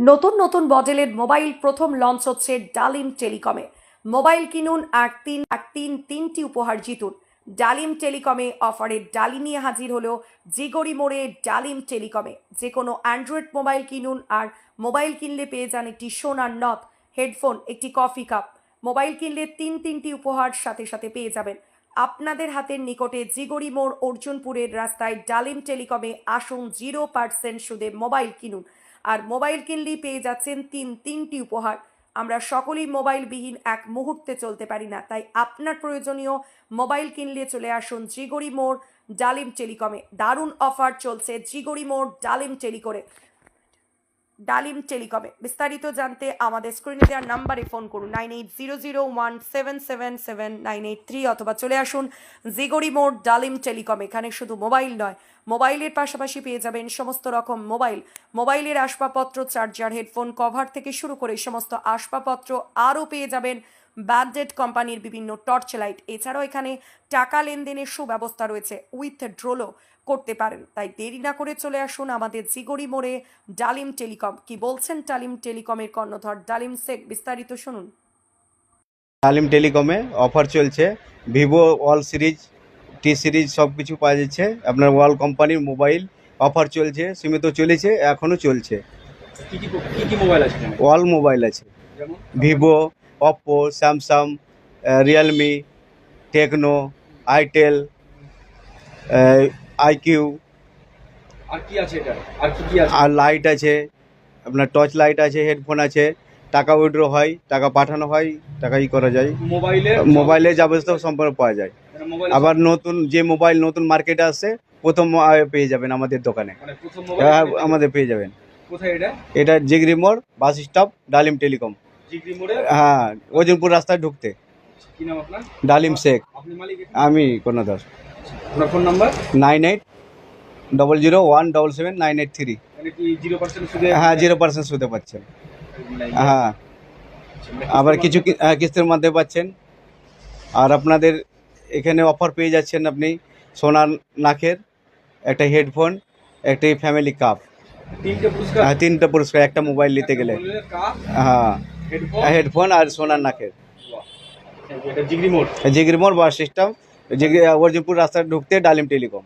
নতুন নতুন মডেলের মোবাইল প্রথম লঞ্চ হচ্ছে ডালিম টেলিকমে। মোবাইল কিনুন আর তিনটি উপহার জিতুন। ডালিম টেলিকমে অফারে ডালি নিয়ে হাজির হলো জিগরি মোড়ে ডালিম টেলিকমে। যে কোনো অ্যান্ড্রয়েড মোবাইল কিনুন আর মোবাইল কিনলে পেয়ে যান একটি সোনার নথ, হেডফোন, একটি কফি কাপ। মোবাইল কিনলে তিনটি উপহার সাথে সাথে পেয়ে যাবেন। আপনাদের হাতের নিকটে জিগরি মোড় অর্জুনপুরের রাস্তায় ডালিম টেলিকমে আসুন। 0% সুদে মোবাইল কিনুন আর মোবাইল কিনলেই পেয়ে যাচ্ছেন তিনটি উপহার। আমরা সকলেই মোবাইলবিহীন এক মুহূর্তে চলতে পারি না, তাই আপনার প্রয়োজনীয় মোবাইল কিনলে চলে আসুন জিগরি মোড় ডালিম টেলিকমে। দারুণ অফার চলছে জিগরি মোড় ডালিম টেলিকমে। বিস্তারিত জানতে আমাদের স্ক্রিনে দেওয়ার নাম্বারে ফোন করুন 980017777983 অথবা চলে আসুন জিগরি মোড় ডালিম টেলিকম। এখানে শুধু মোবাইল নয়, মোবাইলের পাশাপাশি পেয়ে যাবেন সমস্ত রকম মোবাইলের আসবাবপত্র, চার্জার, হেডফোন, কভার থেকে শুরু করে সমস্ত আসবাবপত্র। আরও পেয়ে যাবেন ব্যান্ডেড কোম্পানির বিভিন্ন টর্চ লাইট। এছাড়াও এখানে টাকা লেনদেনের সুব্যবস্থা রয়েছে, উইথড্রলও করতে পারেন। তাই দেরি না করে চলে আসুন আমাদের জিগরি মোড়ে ডালিম টেলিকম। কি বলছেন ডালিম টেলিকমের কর্ণধর ডালিম শেখ, বিস্তারিত শুনুন। ডালিম টেলিকমে অফার চলছে। ভিভো অল সিরিজ, টি সিরিজ সব কিছু পাওয়া যাচ্ছে। আপনার ওয়াল কোম্পানির মোবাইল অফার চলছে, সীমিত চলেছে, এখনও চলছে। কি মোবাইল আছে? অল মোবাইল আছে, যেমন Vivo, Oppo, Samsung, Realme, Tecno, itel, iQOO. আর কি আছে এটা? আর কি আছে? আর লাইট আছে, আপনার টর্চ লাইট আছে, হেডফোন আছে। টাকা উইথড্র হয়, টাকা পাঠানো হয়, টাকা করা যায়। মোবাইলে যাবতীয় সম্পর্ক পাওয়া যায়। আবার নতুন যে মোবাইল নতুন মার্কেটে আসছে, প্রথম পেয়ে যাবেন আমাদের দোকানে। মানে প্রথম আমাদের পেয়ে যাবেন। কোথায় এটা? এটা জিগরি মোড় বাস স্টপ, ডালিম টেলিকম। জিগরি মোড়ে? হ্যাঁ, অর্জুনপুর রাস্তায় ঢুকতে। কি নাম আপনার? ডালিম শেখ। আপনি মালিক? আমি কর্ণধর। আপনার ফোন নাম্বার? 9800177983। মানে কি 0% সুদে? হ্যাঁ, 0% সুদে পাচ্ছেন। হ্যাঁ, আবার কিছু কিস্তির মধ্যে পাচ্ছেন। আর আপনাদের এখানে অফার পেয়ে যাচ্ছেন আপনি সোনার নাকের, একটা হেডফোন, একটা ফ্যামিলি কাপ। তিনটা পুরস্কার একটা মোবাইল নিতে গেলে। হ্যাঁ, হেডফোন আর সোনার নাকের। এটা জিগরি মোড় জিগরি মোড় বাস সিস্টেম, অর্জুনপুর রাস্তায় ঢুকতে ডালিম টেলিকম।